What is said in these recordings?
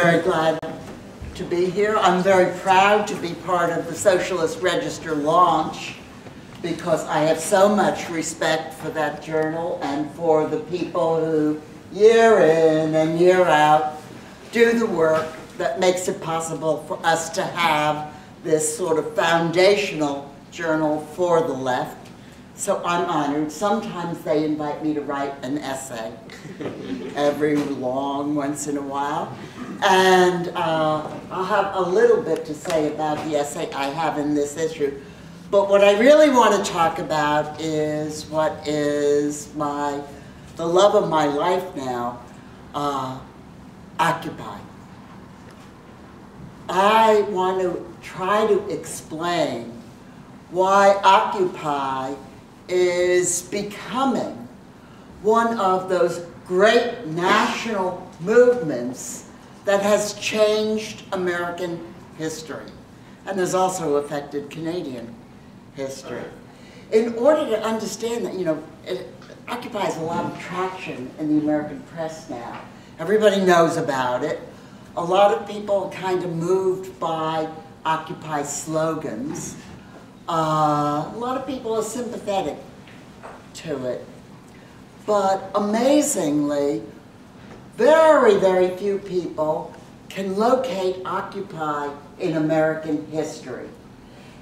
very glad to be here. I'm very proud to be part of the Socialist Register launch because I have so much respect for that journal and for the people who, year in and year out, do the work that makes it possible for us to have this sort of foundational journal for the left. So I'm honored. Sometimes they invite me to write an essay every once in a while. And I'll have a little bit to say about the essay I have in this issue. But what I really want to talk about is what is the love of my life now, Occupy. I want to try to explain why Occupy is becoming one of those great national movements that has changed American history and has also affected Canadian history. In order to understand that, it occupies a lot of traction in the American press now. Everybody knows about it. A lot of people kind of moved by Occupy slogans. A lot of people are sympathetic to it. But amazingly, very, very few people can locate Occupy in American history.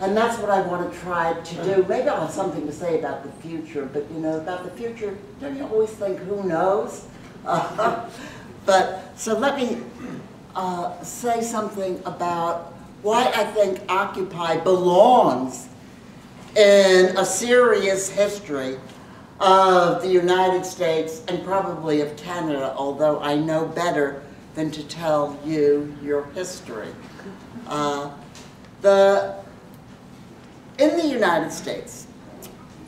And that's what I want to try to do. Maybe I'll have something to say about the future, but about the future, don't you always think, who knows? So let me say something about why I think Occupy belongs in a serious history of the United States and probably of Canada, although I know better than to tell you your history. In the United States,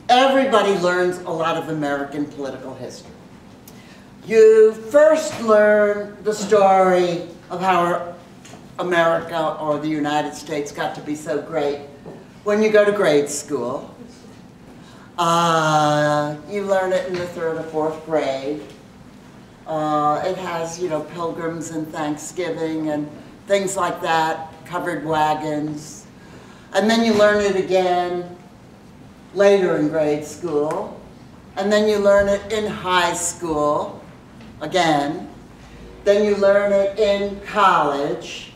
everybody learns a lot of American political history. You first learn the story of how America or the United States got to be so great when you go to grade school. You learn it in the 3rd or 4th grade. It has, Pilgrims and Thanksgiving and things like that, covered wagons. And then you learn it again later in grade school. And then you learn it in high school again. Then you learn it in college.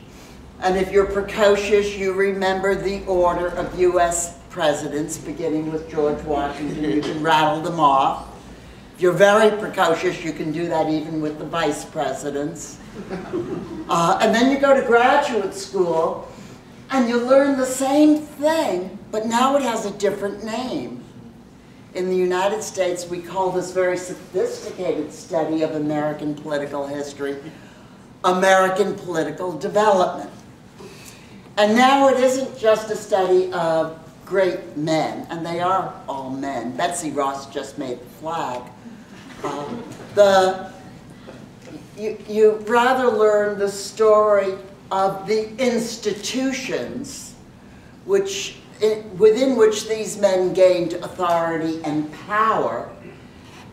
And if you're precocious, you remember the order of U.S. presidents, beginning with George Washington. You can rattle them off. If you're very precocious, you can do that even with the vice presidents. And then you go to graduate school, and you learn the same thing, but now it has a different name. In the United States, we call this very sophisticated study of American political history American political development. And now it isn't just a study of great men, and they are all men. Betsy Ross just made the flag. You rather learn the story of the institutions within which these men gained authority and power,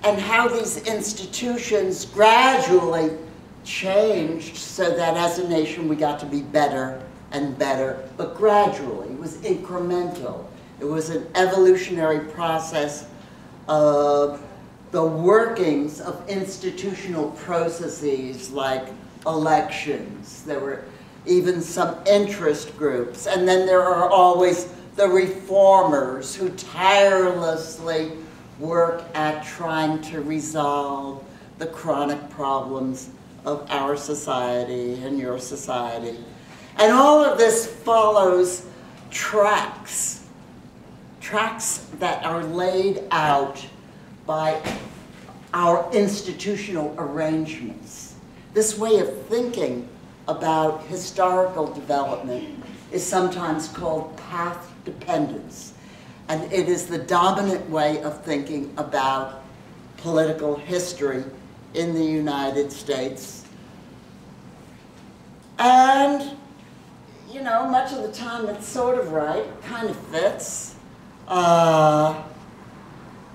and how these institutions gradually changed so that as a nation we got to be better and better, but gradually. It was incremental. It was an evolutionary process of the workings of institutional processes like elections. There were even some interest groups. And then there are always the reformers who tirelessly work at trying to resolve the chronic problems of our society and your society. And all of this follows tracks that are laid out by our institutional arrangements. This way of thinking about historical development is sometimes called path dependence. And it is the dominant way of thinking about political history in the United States. And, much of the time it's sort of right, it kind of fits.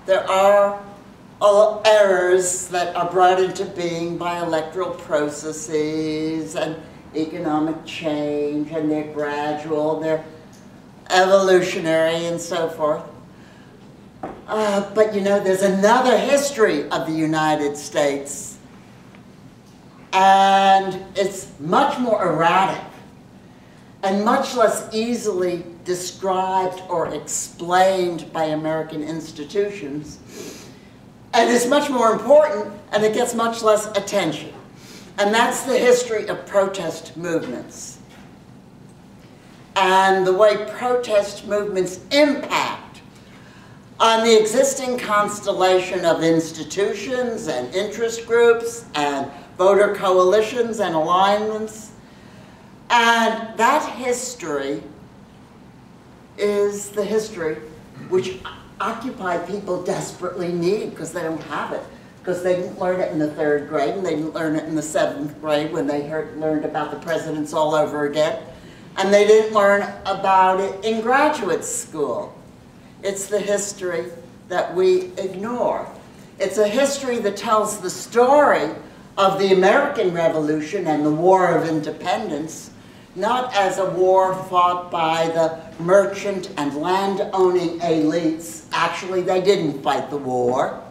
There are errors that are brought into being by electoral processes and economic change, and they're gradual, they're evolutionary, and so forth. But you know, there's another history of the United States, and it's much more erratic and much less easily described or explained by American institutions, and it's much more important, and it gets much less attention. And that's the history of protest movements and the way protest movements impact on the existing constellation of institutions and interest groups and voter coalitions and alignments. And that history is the history which Occupy people desperately need, because they don't have it. Because they didn't learn it in the 3rd grade, and they didn't learn it in the 7th grade when they learned about the presidents all over again. And they didn't learn about it in graduate school. It's the history that we ignore. It's a history that tells the story of the American Revolution and the War of Independence, not as a war fought by the merchant and land-owning elites. Actually, they didn't fight the war.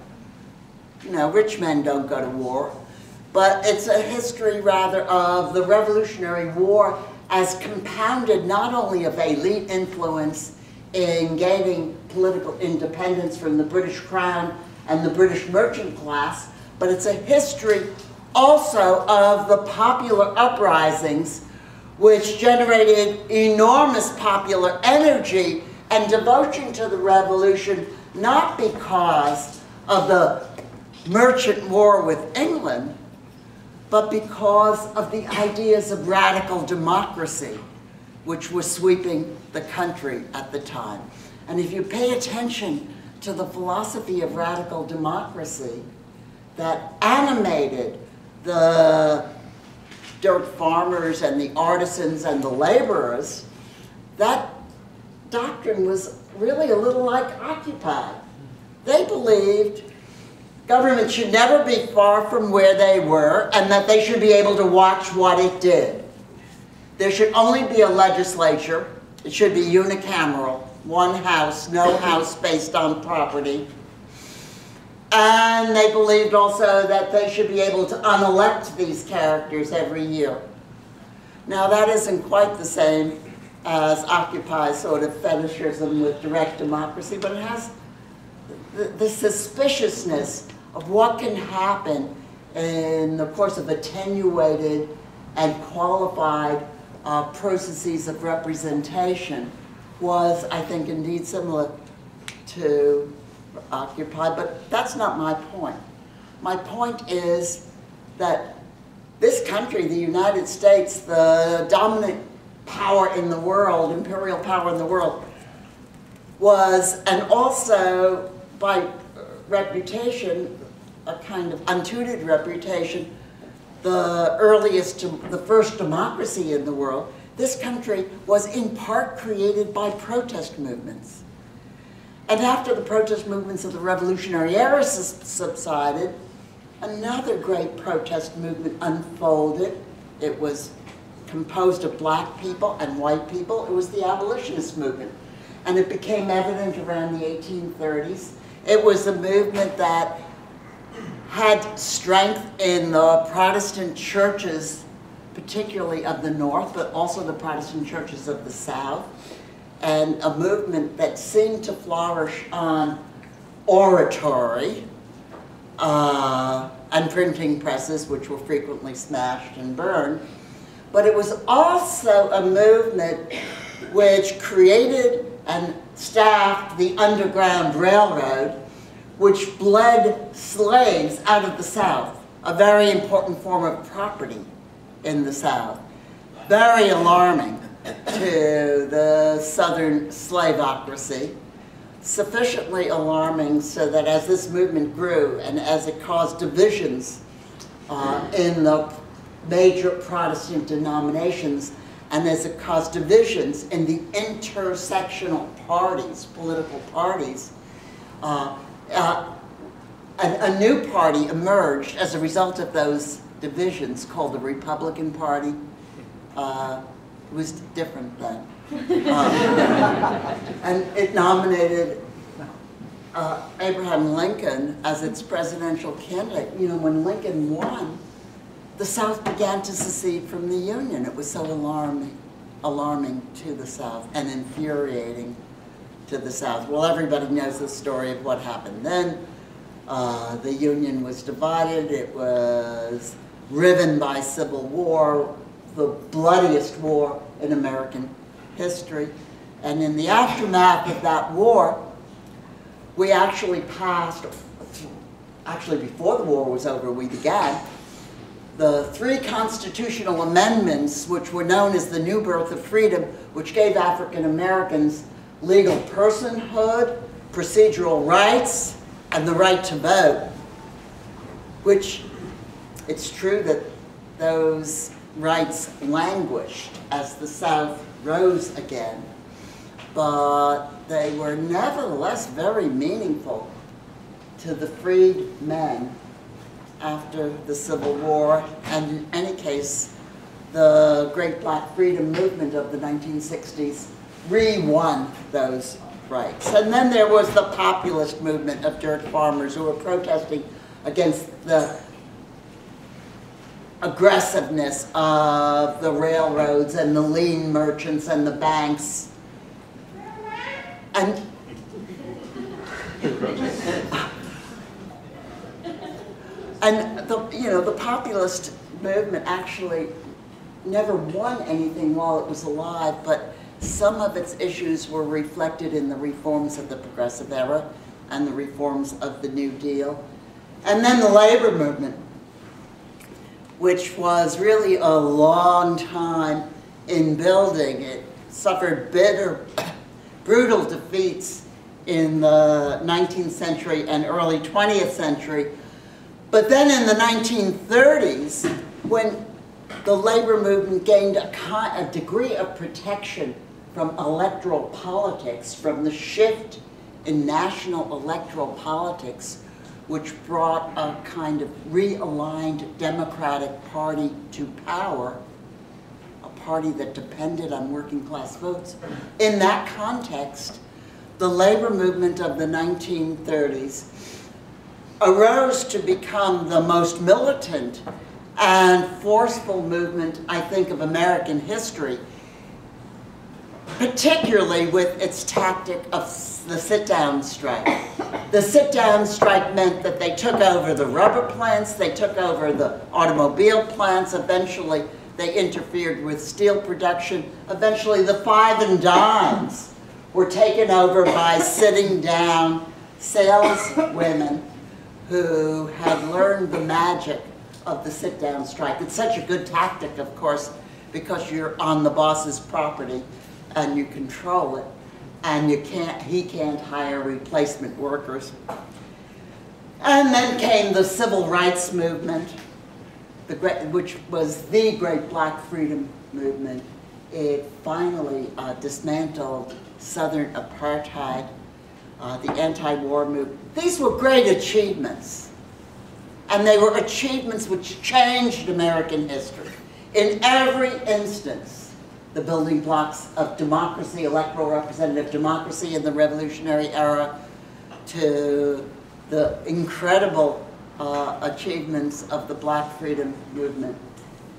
You know, rich men don't go to war. But it's a history, rather, of the Revolutionary War as compounded not only of elite influence in gaining political independence from the British Crown and the British merchant class, but it's a history also of the popular uprisings which generated enormous popular energy and devotion to the revolution, not because of the merchant war with England, but because of the ideas of radical democracy, which were sweeping the country at the time. And if you pay attention to the philosophy of radical democracy that animated the dirt farmers and the artisans and the laborers, that doctrine was really a little like Occupy. They believed government should never be far from where they were, and that they should be able to watch what it did. There should only be a legislature. It should be unicameral, one house, no house based on property. And they believed also that they should be able to unelect these characters every year. Now, that isn't quite the same as Occupy's sort of fetishism with direct democracy, but it has the suspiciousness of what can happen in the course of attenuated and qualified processes of representation was, I think, indeed similar to Occupy, but that's not my point. My point is that this country, the United States, the dominant power in the world, imperial power in the world, was, and also by reputation, a kind of untutored reputation, the first democracy in the world. This country was in part created by protest movements. And after the protest movements of the Revolutionary era subsided, another great protest movement unfolded. It was composed of black people and white people. It was the abolitionist movement. And it became evident around the 1830s. It was a movement that had strength in the Protestant churches, particularly of the North, but also the Protestant churches of the South, and a movement that seemed to flourish on oratory and printing presses, which were frequently smashed and burned. But it was also a movement which created and staffed the Underground Railroad, which bled slaves out of the South, a very important form of property in the South. Very alarming to the Southern slaveocracy, sufficiently alarming so that as this movement grew and as it caused divisions in the major Protestant denominations, and as it caused divisions in the intersectional parties, political parties, a new party emerged as a result of those divisions called the Republican Party, It was different then. And it nominated Abraham Lincoln as its presidential candidate. You know, when Lincoln won, the South began to secede from the Union. It was so alarming to the South and infuriating to the South. Well, everybody knows the story of what happened then. The Union was divided. It was riven by civil war, the bloodiest war in American history. And in the aftermath of that war, we actually passed, actually before the war was over, we began, the 3 constitutional amendments, which were known as the New Birth of Freedom, which gave African Americans legal personhood, procedural rights, and the right to vote. Which, it's true that those rights languished as the South rose again, but they were nevertheless very meaningful to the freed men after the Civil War, and in any case, the Great Black Freedom Movement of the 1960s re-won those rights. And then there was the populist movement of dirt farmers who were protesting against the aggressiveness of the railroads and the lien merchants and the banks. And the populist movement actually never won anything while it was alive, but some of its issues were reflected in the reforms of the Progressive Era and the reforms of the New Deal. And then the labor movement, which was really a long time in building. It suffered bitter, brutal defeats in the 19th century and early 20th century. But then in the 1930s, when the labor movement gained a degree of protection from electoral politics, from the shift in national electoral politics, which brought a kind of realigned Democratic Party to power, a party that depended on working class votes. In that context, the labor movement of the 1930s arose to become the most militant and forceful movement, I think, of American history, particularly with its tactic of the sit-down strike. The sit-down strike meant that they took over the rubber plants, they took over the automobile plants, eventually they interfered with steel production, eventually the 5 and dimes were taken over by sitting down saleswomen who had learned the magic of the sit-down strike. It's such a good tactic, of course, because you're on the boss's property and you control it, and he can't hire replacement workers. And then came the civil rights movement, which was the Great Black Freedom Movement. It finally dismantled Southern apartheid, the anti-war movement. These were great achievements, and they were achievements which changed American history. In every instance, the building blocks of democracy, electoral representative democracy in the Revolutionary Era, to the incredible achievements of the Black Freedom Movement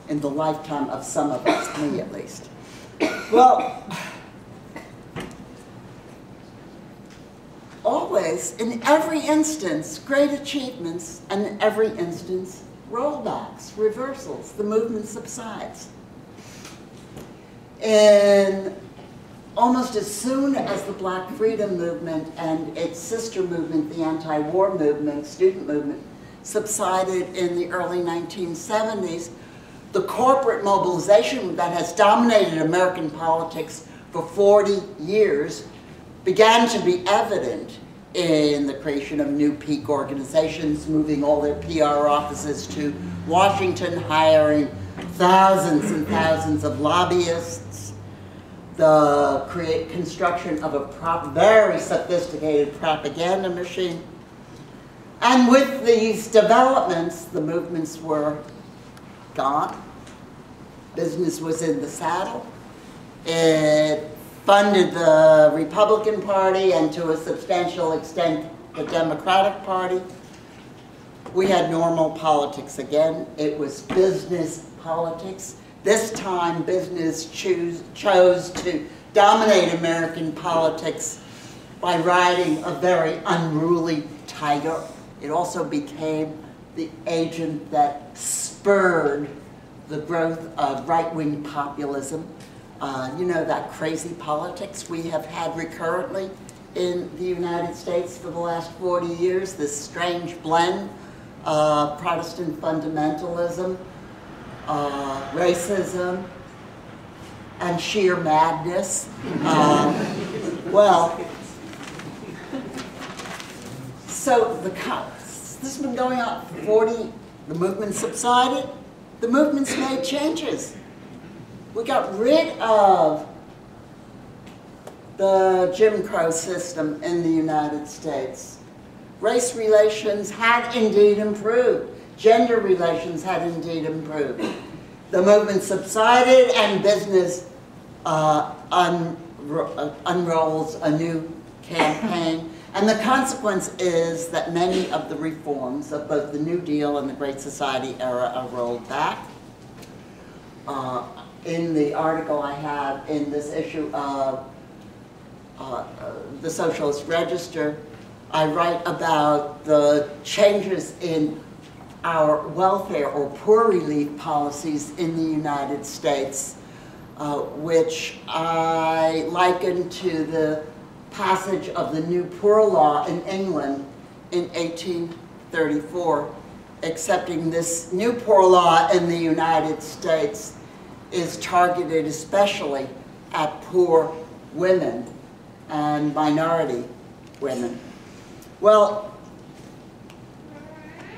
in the lifetime of some of us, me at least. Well, always, in every instance, great achievements, and in every instance, rollbacks, reversals. The movement subsides. And almost as soon as the Black Freedom Movement and its sister movement, the anti-war movement, student movement, subsided in the early 1970s, the corporate mobilization that has dominated American politics for 40 years began to be evident in the creation of new peak organizations, moving all their PR offices to Washington, hiring thousands and thousands of lobbyists, the construction of a very sophisticated propaganda machine. And with these developments, the movements were gone. business was in the saddle. It funded the Republican Party and to a substantial extent the Democratic Party. We had normal politics again. It was business politics. This time business chose to dominate American politics by riding a very unruly tiger. It also became the agent that spurred the growth of right-wing populism. You know, that crazy politics we have had recurrently in the United States for the last 40 years, this strange blend of Protestant fundamentalism, racism, and sheer madness. Well, so this has been going on for 40, the movement subsided, the movement's made changes. We got rid of the Jim Crow system in the United States. Race relations had indeed improved. Gender relations had indeed improved. The movement subsided and business unrolls a new campaign. And the consequence is that many of the reforms of both the New Deal and the Great Society era are rolled back. In the article I have in this issue of the Socialist Register, I write about the changes in our welfare or poor relief policies in the United States, which I liken to the passage of the New Poor Law in England in 1834, accepting this New Poor Law in the United States is targeted especially at poor women and minority women. Well,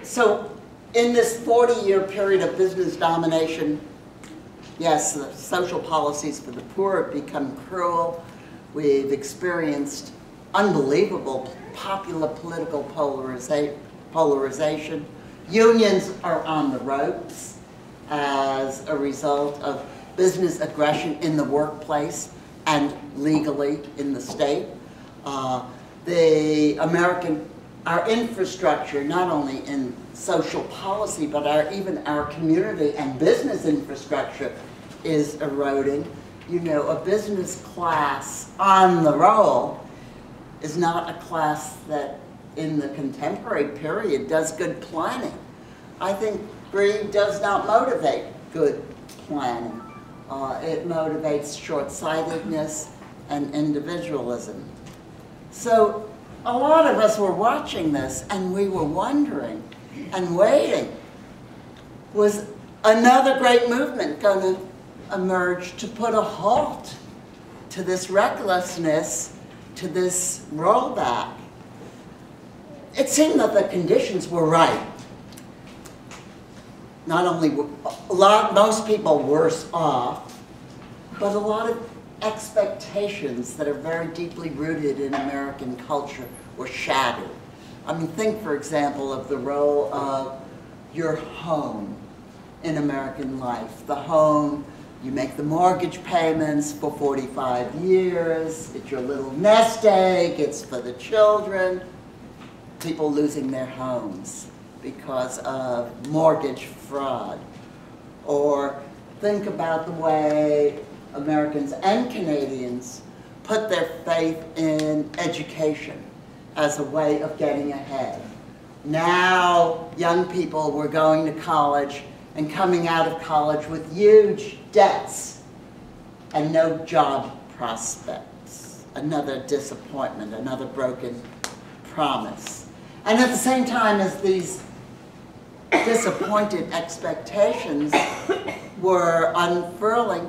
so in this 40-year period of business domination, yes, the social policies for the poor have become cruel. We've experienced unbelievable popular political polarization. Unions are on the ropes as a result of business aggression in the workplace and legally in the state. Our infrastructure, not only in social policy, but even our community and business infrastructure is eroding. You know, a business class on the roll is not a class that in the contemporary period does good planning. I think greed does not motivate good planning. It motivates short-sightedness and individualism. So a lot of us were watching this and we were wondering and waiting. Was another great movement going to emerge to put a halt to this recklessness, to this rollback? It seemed that the conditions were right. Not only were most people worse off, but a lot of expectations that are very deeply rooted in American culture were shattered. I mean, think, for example, of the role of your home in American life. The home, you make the mortgage payments for 45 years, it's your little nest egg, it's for the children. People losing their homes because of mortgage fraud. Or think about the way Americans and Canadians put their faith in education as a way of getting ahead. Now, young people were going to college and coming out of college with huge debts and no job prospects. Another disappointment, another broken promise. And at the same time as these disappointed expectations were unfurling,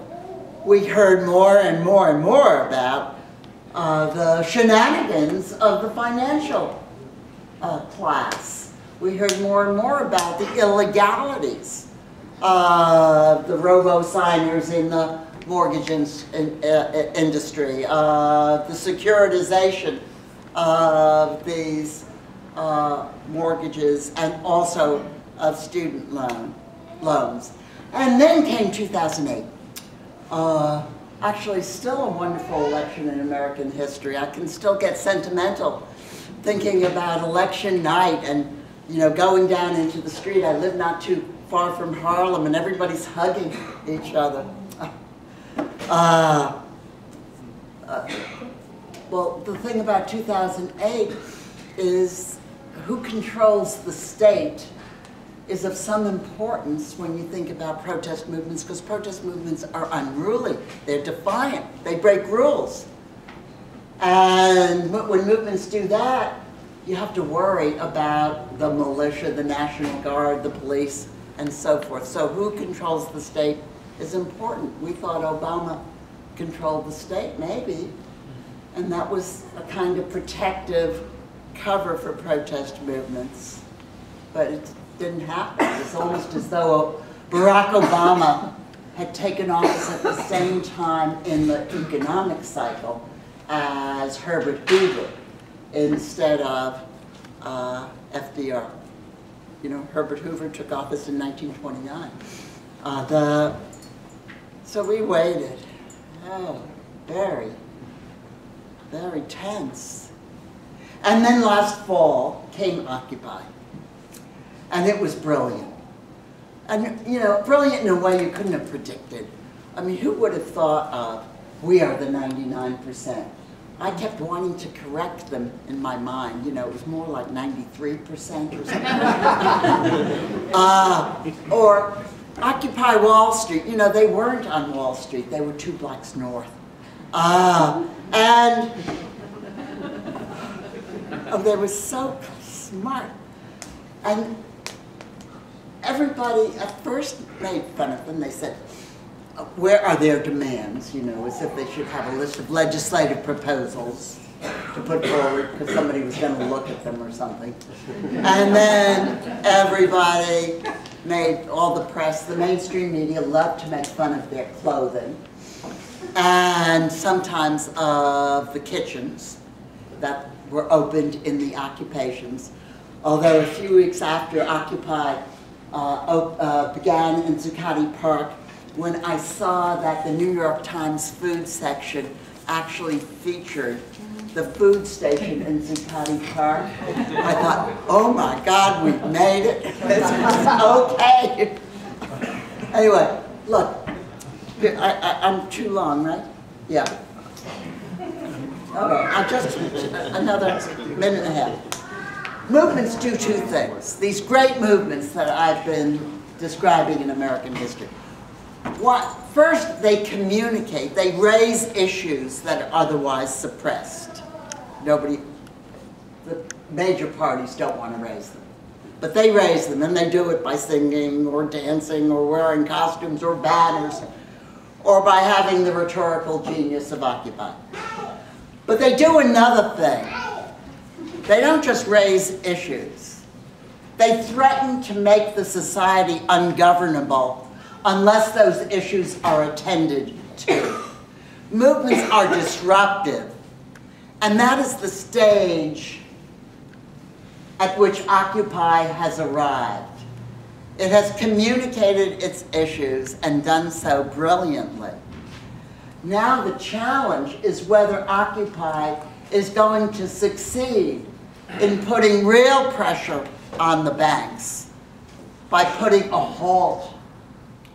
we heard more and more and more about the shenanigans of the financial class. We heard more and more about the illegalities of the robo-signers in the mortgage industry, the securitization of these mortgages, and also of student loan. loans. And then came 2008. Actually, still a wonderful election in American history. I can still get sentimental thinking about election night and, you know, going down into the street. I live not too far from Harlem, and everybody's hugging each other. Well, the thing about 2008 is who controls the state is of some importance when you think about protest movements, because protest movements are unruly. They're defiant. They break rules. And when movements do that, you have to worry about the militia, the National Guard, the police, and so forth. So who controls the state is important. We thought Obama controlled the state, maybe. And that was a kind of protective cover for protest movements. But it didn't happen. It's almost as though Barack Obama had taken office at the same time in the economic cycle as Herbert Hoover instead of FDR. You know, Herbert Hoover took office in 1929. So we waited. Oh, very, very tense. And then last fall came Occupy. And it was brilliant. And, you know, brilliant in a way you couldn't have predicted. I mean, who would have thought of, we are the 99%? I kept wanting to correct them in my mind. You know, it was more like 93% or something. Or Occupy Wall Street. You know, they weren't on Wall Street. They were 2 blocks north. And they were so smart. And everybody at first made fun of them. They said, where are their demands? You know, as if they should have a list of legislative proposals to put forward because somebody was going to look at them or something. And then everybody made, all the press, the mainstream media loved to make fun of their clothing and sometimes of the kitchens that were opened in the occupations. Although a few weeks after Occupy began in Zuccotti Park, when I saw that the New York Times food section actually featured the food station in Zuccotti Park, I thought, oh my God, we've made it. This is okay. Anyway, look, I'm too long, right? Yeah. Okay, just another minute and a half. Movements do 2 things. These great movements that I've been describing in American history. First, they communicate. They raise issues that are otherwise suppressed. The major parties don't want to raise them. But they raise them, and they do it by singing or dancing or wearing costumes or banners or by having the rhetorical genius of Occupy. But they do another thing. They don't just raise issues. They threaten to make the society ungovernable unless those issues are attended to. Movements are disruptive, and that is the stage at which Occupy has arrived. It has communicated its issues and done so brilliantly. Now the challenge is whether Occupy is going to succeed in putting real pressure on the banks by putting a halt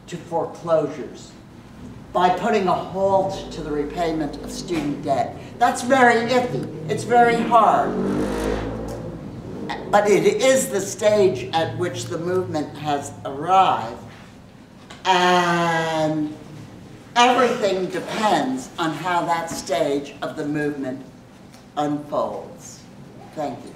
to foreclosures, by putting a halt to the repayment of student debt. That's very iffy. It's very hard. But it is the stage at which the movement has arrived, and everything depends on how that stage of the movement unfolds. Thank you.